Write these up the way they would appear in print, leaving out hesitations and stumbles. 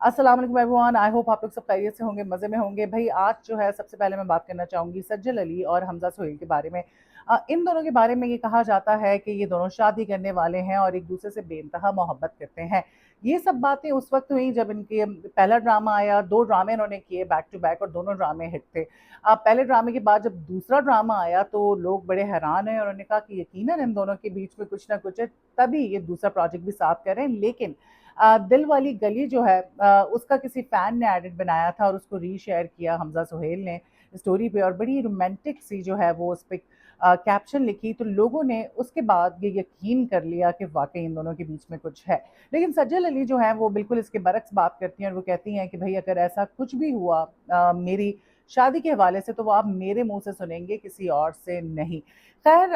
अस्सलाम वालेकुम everyone. I hope आप लोग सब खैरियत से होंगे, मज़े में होंगे। भई आज जो है सबसे पहले मैं बात करना चाहूँगी सज्जल अली और हमज़ा सोहेल के बारे में। इन दोनों के बारे में ये कहा जाता है कि ये दोनों शादी करने वाले हैं और एक-दूसरे से बेइंतहा मोहब्बत करते हैं। ये सब बातें उस वक़्त हुई जब इनके पहला ड्रामा आया, 2 ड्रामे इन्होंने किए बैक टू बैक और दोनों ड्रामे हिट थे। पहले ड्रामे के बाद जब दूसरा ड्रामा आया तो लोग बड़े हैरान हैं और उन्होंने कहा कि यकीनन इन दोनों के बीच में कुछ ना कुछ है, तभी ये दूसरा प्रोजेक्ट भी साथ कर रहे हैं। लेकिन दिल वाली गली जो है उसका किसी फ़ैन ने एडिट बनाया था और उसको रीशेयर किया हमज़ा सोहेल ने स्टोरी पे और बड़ी रोमांटिक सी जो है वो उस पे कैप्शन लिखी, तो लोगों ने उसके बाद ये यकीन कर लिया कि वाक़ई इन दोनों के बीच में कुछ है। लेकिन सज्जल अली जो हैं वो बिल्कुल इसके बरक्स बात करती हैं और वो कहती हैं कि भई अगर ऐसा कुछ भी हुआ मेरी शादी के हवाले से तो वो आप मेरे मुँह से सुनेंगे, किसी और से नहीं। ख़ैर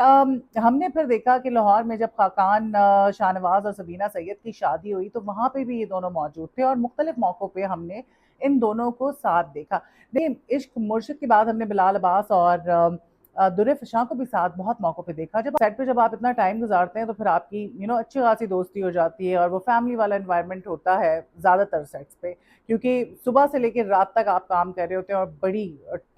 हमने फिर देखा कि लाहौर में जब ख़ाक़ान शाहनवाज़ और सबीना सैयद की शादी हुई तो वहाँ पे भी ये दोनों मौजूद थे और मुख्तलिफ़ मौक़ों पे हमने इन दोनों को साथ देखा। देखिए इश्क मुर्शिद के बाद हमने बिलाल अब्बास और दुर्र फ़िशां को भी साथ बहुत मौक़ों पे देखा। जब सेट पे जब आप इतना टाइम गुज़ारते हैं तो फिर आपकी अच्छी ख़ासी दोस्ती हो जाती है और वो फ़ैमिली वाला एनवायरनमेंट होता है ज़्यादातर सेट्स पे, क्योंकि सुबह से लेके रात तक आप काम कर रहे होते हैं और बड़ी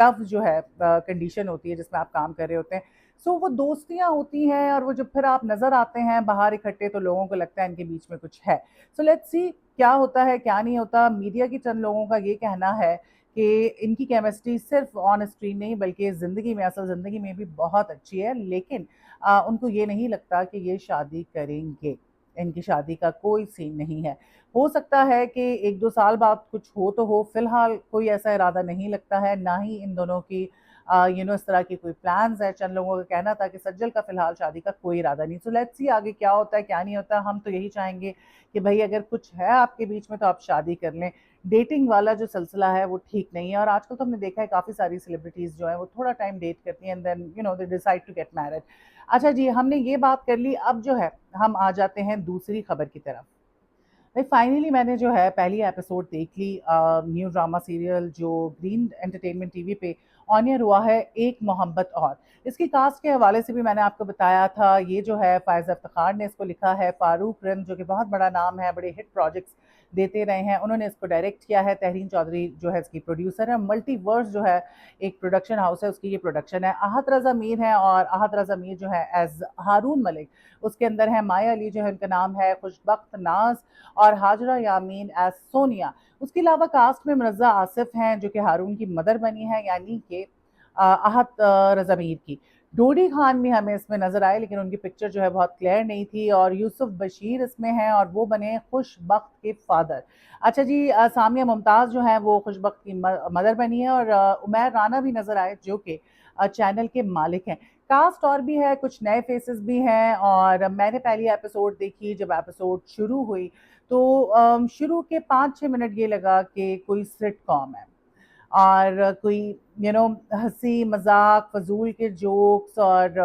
टफ़ जो है कंडीशन होती है जिसमें आप काम कर रहे होते हैं। सो वो दोस्तियाँ होती हैं और वो जब फिर आप नज़र आते हैं बाहर इकट्ठे तो लोगों को लगता है इनके बीच में कुछ है। सो लेट्स सी क्या होता है, क्या नहीं होता। मीडिया की चंद लोगों का ये कहना है कि इनकी केमिस्ट्री सिर्फ़ ऑन स्क्रीन नहीं बल्कि ज़िंदगी में, असल ज़िंदगी में भी बहुत अच्छी है, लेकिन उनको ये नहीं लगता कि ये शादी करेंगे। इनकी शादी का कोई सीन नहीं है। हो सकता है कि 1-2 साल बाद कुछ हो तो हो, फ़िलहाल कोई ऐसा इरादा नहीं लगता है, ना ही इन दोनों की इस तरह की कोई प्लान्स है। चंद लोगों का कहना था कि सज्जल का फ़िलहाल शादी का कोई इरादा नहीं। सो लेट्स सी आगे क्या होता है, क्या नहीं होता। हम तो यही चाहेंगे कि भई अगर कुछ है आपके बीच में तो आप शादी कर लें। डेटिंग वाला जो सिलसिला है वो ठीक नहीं है और आजकल तो हमने देखा है काफ़ी सारी सेलिब्रिटीज़ जो हैं वो थोड़ा टाइम डेट करती हैं and then they decide to get married. अच्छा जी, हमने ये बात कर ली, अब जो है हम आ जाते हैं दूसरी खबर की तरफ। भाई फाइनली मैंने जो है पहली एपिसोड देख ली न्यू ड्रामा सीरियल जो ग्रीन एंटरटेनमेंट टीवी पे ऑन एयर हुआ है, एक मोहब्बत और। इसकी कास्ट के हवाले से भी मैंने आपको बताया था, ये जो है फ़ायज़ इफ्तिखार ने इसको लिखा है, फ़ारूक रंग जो कि बहुत बड़ा नाम है, बड़े हिट प्रोजेक्ट्स देते रहे हैं, उन्होंने इसको डायरेक्ट किया है। तहरीन चौधरी जो है इसकी प्रोड्यूसर है। मल्टीवर्स जो है एक प्रोडक्शन हाउस है, उसकी ये प्रोडक्शन है। आहत रज़ा मीर हैं और आहत रज़ा मीर जो है एज़ हारून मलिक, उसके अंदर है माया अली जो है उनका नाम है, खुशबख्त नाज़ और हाजरा यामीन एज़ सोनिया। उसके अलावा कास्ट में मुनज़्ज़ा आसिफ हैं जो कि हारून की मदर बनी है, यानी कि आहत रज़ा मीर की। डोडी खान भी हमें इसमें नज़र आए लेकिन उनकी पिक्चर जो है बहुत क्लियर नहीं थी और यूसुफ बशीर इसमें हैं और वो बने खुशबख्त के फादर। अच्छा जी, सामिया मुमताज़ जो हैं वो खुशबख्त की मदर बनी है और उमैर राना भी नज़र आए जो कि चैनल के मालिक हैं। कास्ट और भी है, कुछ नए फेसेस भी हैं और मैंने पहली एपिसोड देखी। जब एपिसोड शुरू हुई तो शुरू के 5-6 मिनट ये लगा कि कोई सिटकॉम है और कोई हँसी मज़ाक, फ़ज़ूल के जोक्स और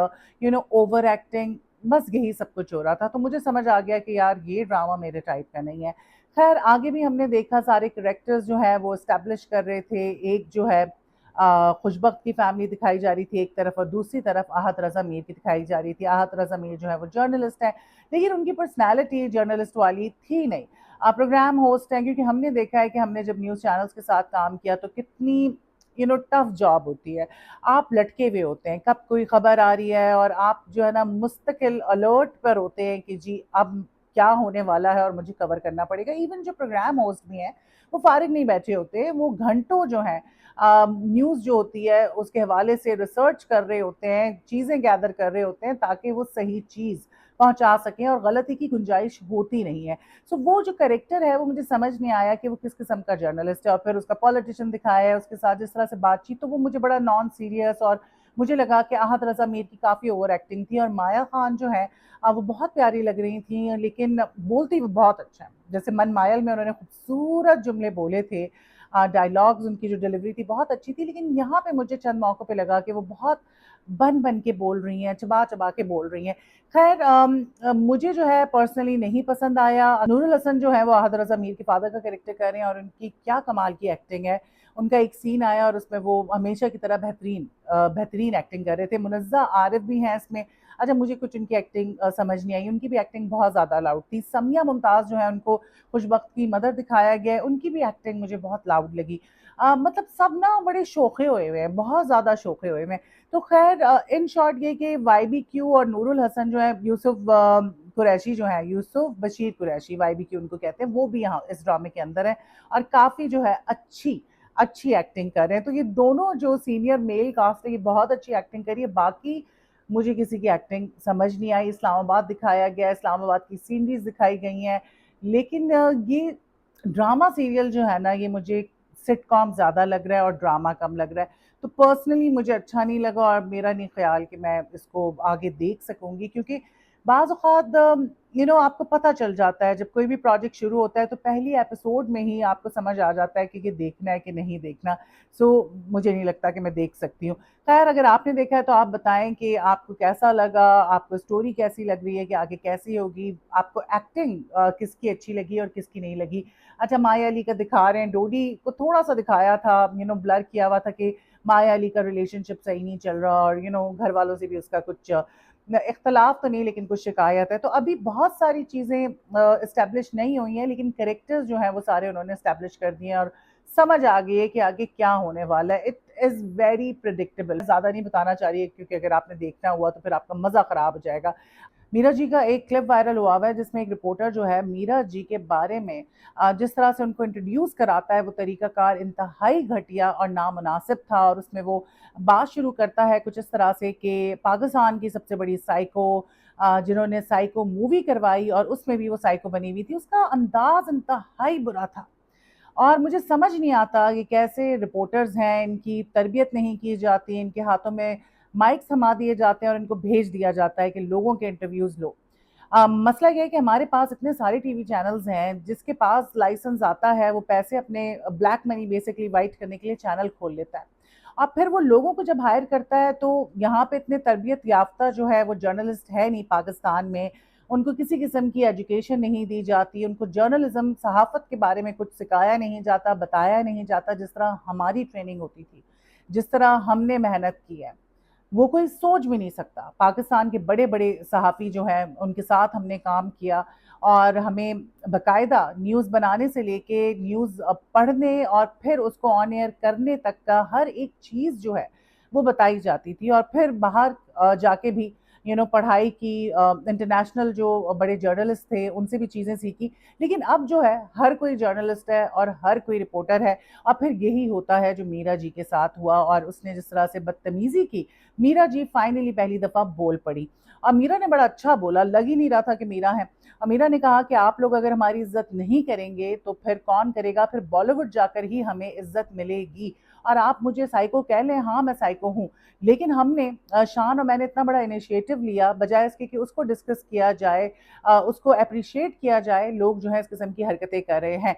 ओवर एक्टिंग, बस यही सब कुछ हो रहा था। तो मुझे समझ आ गया कि यार ये ड्रामा मेरे टाइप का नहीं है। ख़ैर आगे भी हमने देखा सारे कैरेक्टर्स जो हैं वो एस्टेब्लिश कर रहे थे। एक जो है खुशबख्त की फैमिली दिखाई जा रही थी एक तरफ और दूसरी तरफ आहत रज़ा मीर की दिखाई जा रही थी। आहत रज़ा मीर जो है वो जर्नलिस्ट हैं, लेकिन उनकी पर्सनैलिटी जर्नलिस्ट वाली थी नहीं। प्रोग्राम होस्ट हैं, क्योंकि हमने देखा है कि हमने जब न्यूज़ चैनल्स के साथ काम किया तो कितनी टफ जॉब होती है। आप लटके हुए होते हैं, कब कोई खबर आ रही है और आप जो है ना मुस्तकिल अलर्ट पर होते हैं कि जी अब क्या होने वाला है और मुझे कवर करना पड़ेगा। इवन जो प्रोग्राम होस्ट भी हैं वो फारिग नहीं बैठे होते, वो घंटों जो हैं न्यूज़ जो होती है उसके हवाले से रिसर्च कर रहे होते हैं, चीज़ें गैदर कर रहे होते हैं ताकि वो सही चीज़ पहुँचा सकें और गलती की गुंजाइश होती नहीं है। सो वो जो कैरेक्टर है वो मुझे समझ नहीं आया कि वो किस किस्म का जर्नलिस्ट है और फिर उसका पॉलिटिशियन दिखाया है, उसके साथ जिस तरह से बातचीत, तो वो मुझे बड़ा नॉन सीरियस और मुझे लगा कि आहत रज़ा मीर की काफ़ी ओवर एक्टिंग थी और माया खान जो है वो बहुत प्यारी लग रही थी लेकिन बोलती वो बहुत अच्छा है। जैसे मन मायल में उन्होंने खूबसूरत जुमले बोले थे, डायलॉग्स उनकी जो डिलीवरी थी बहुत अच्छी थी, लेकिन यहाँ पे मुझे चंद मौक़ों पे लगा कि वो बहुत बन के बोल रही हैं, चबा के बोल रही हैं। खैर मुझे जो है पर्सनली नहीं पसंद आया। नूरुल हसन जो है वो अहद रज़ा मीर के फादर का कैरेक्टर कर रहे हैं और उनकी क्या कमाल की एक्टिंग है। उनका एक सीन आया और उसमें वो हमेशा की तरह बेहतरीन एक्टिंग कर रहे थे। मुनज़्ज़ा आरिफ भी हैं इसमें। अच्छा, मुझे कुछ उनकी एक्टिंग समझ नहीं आई, उनकी भी एक्टिंग बहुत ज़्यादा लाउड थी। समिया मुमताज़ जो है उनको खुशबख्त की मदर दिखाया गया है, उनकी भी एक्टिंग मुझे बहुत लाउड लगी। मतलब सब ना बड़े शोखे हुए हुए हैं, बहुत ज़्यादा शोखे हुए हुए हैं। तो खैर इन शॉर्ट ये कि YBQ और नूरुल हसन जो है, यूसुफ कुरैशी जो है, यूसुफ बशीर कुरैशी YBQ उनको कहते हैं, वो भी यहाँ इस ड्रामे के अंदर है और काफ़ी जो है अच्छी एक्टिंग कर रहे हैं। तो ये दोनों जो सीनियर मेल कास्ट है ये बहुत अच्छी एक्टिंग करी है। बाकी मुझे किसी की एक्टिंग समझ नहीं आई। इस्लामाबाद दिखाया गया है, इस्लामाबाद की सीनरीज दिखाई गई हैं, लेकिन ये ड्रामा सीरियल जो है ना, ये मुझे सिटकॉम ज़्यादा लग रहा है और ड्रामा कम लग रहा है। तो पर्सनली मुझे अच्छा नहीं लगा और मेरा नहीं ख्याल कि मैं इसको आगे देख सकूंगी, क्योंकि बाज़ औक़ात आपको पता चल जाता है जब कोई भी प्रोजेक्ट शुरू होता है तो पहली एपिसोड में ही आपको समझ आ जाता है कि ये देखना है कि नहीं देखना। सो मुझे नहीं लगता कि मैं देख सकती हूँ। खैर अगर आपने देखा है तो आप बताएं कि आपको कैसा लगा, आपको स्टोरी कैसी लग रही है कि आगे कैसी होगी, आपको एक्टिंग किसकी अच्छी लगी और किसकी नहीं लगी। अच्छा, माया अली का दिखा रहे हैं, डोडी को थोड़ा सा दिखाया था, ब्लर किया हुआ था कि माया अली का रिलेशनशिप सही नहीं चल रहा और घर वालों से भी उसका कुछ इख्तलाफ तो नहीं लेकिन कुछ शिकायत है। तो अभी बहुत सारी चीज़ें इस्टेब्लिश नहीं हुई हैं, लेकिन कैरेक्टर्स जो हैं वो सारे उन्होंने इस्टेब्लिश कर दिए हैं और समझ आ गई है कि आगे क्या होने वाला है। It is very predictable. ज़्यादा नहीं बताना चाह रही, क्योंकि अगर आपने देखना हुआ तो फिर आपका मज़ा ख़राब हो जाएगा। मीरा जी का एक क्लिप वायरल हुआ हुआ है जिसमें एक रिपोर्टर जो है मीरा जी के बारे में जिस तरह से उनको इंट्रोड्यूस कराता है, वो तरीकाकार इंतहाई घटिया और नामुनासिब था। और उसमें वो बात शुरू करता है कुछ इस तरह से कि पाकिस्तान की सबसे बड़ी साइको, जिन्होंने साइको मूवी करवाई और उसमें भी वो साइको बनी हुई थी, उसका अंदाज इंतहाई बुरा था। और मुझे समझ नहीं आता ये कैसे रिपोर्टर्स हैं, इनकी तरबियत नहीं की जाती, इनके हाथों में माइक थमा दिए जाते हैं और इनको भेज दिया जाता है कि लोगों के इंटरव्यूज़ लो। मसला ये है कि हमारे पास इतने सारे टीवी चैनल्स हैं, जिसके पास लाइसेंस आता है वो पैसे अपने ब्लैक मनी बेसिकली वाइट करने के लिए चैनल खोल लेता है। और फिर वो लोगों को जब हायर करता है तो यहाँ पे इतने तरबियत याफ्ता जो है वो जर्नलिस्ट है नहीं पाकिस्तान में, उनको किसी किस्म की एजुकेशन नहीं दी जाती, उनको जर्नलिज्म सहाफ़त के बारे में कुछ सिखाया नहीं जाता, बताया नहीं जाता जिस तरह हमारी ट्रेनिंग होती थी, जिस तरह हमने मेहनत की है। वो कोई सोच भी नहीं सकता। पाकिस्तान के बड़े-बड़े सहाफ़ी जो हैं, उनके साथ हमने काम किया और हमें बाकायदा न्यूज़ बनाने से लेके न्यूज़ पढ़ने और फिर उसको ऑन एयर करने तक का हर एक चीज़ जो है, वो बताई जाती थी। और फिर बाहर जाके भी पढ़ाई की, इंटरनेशनल जो बड़े जर्नलिस्ट थे, उनसे भी चीज़ें सीखी। लेकिन अब जो है, हर कोई जर्नलिस्ट है और हर कोई रिपोर्टर है और फिर यही होता है जो मीरा जी के साथ हुआ और उसने जिस तरह से बदतमीज़ी की, मीरा जी फाइनली पहली दफ़ा बोल पड़ी और मीरा ने बड़ा अच्छा बोला, लग ही नहीं रहा था कि मीरा है। और मीरा ने कहा कि आप लोग अगर हमारी इज़्ज़त नहीं करेंगे तो फिर कौन करेगा? फिर बॉलीवुड जाकर ही हमें इज़्ज़त मिलेगी। और आप मुझे साइको कह लें, हाँ, मैं साइको हूँ, लेकिन हमने शान और मैंने इतना बड़ा इनिशिएटिव लिया, बजाय इसके कि उसको डिस्कस किया जाए, उसको एप्रिशिएट किया जाए, लोग जो है इस किस्म की हरकतें कर रहे हैं।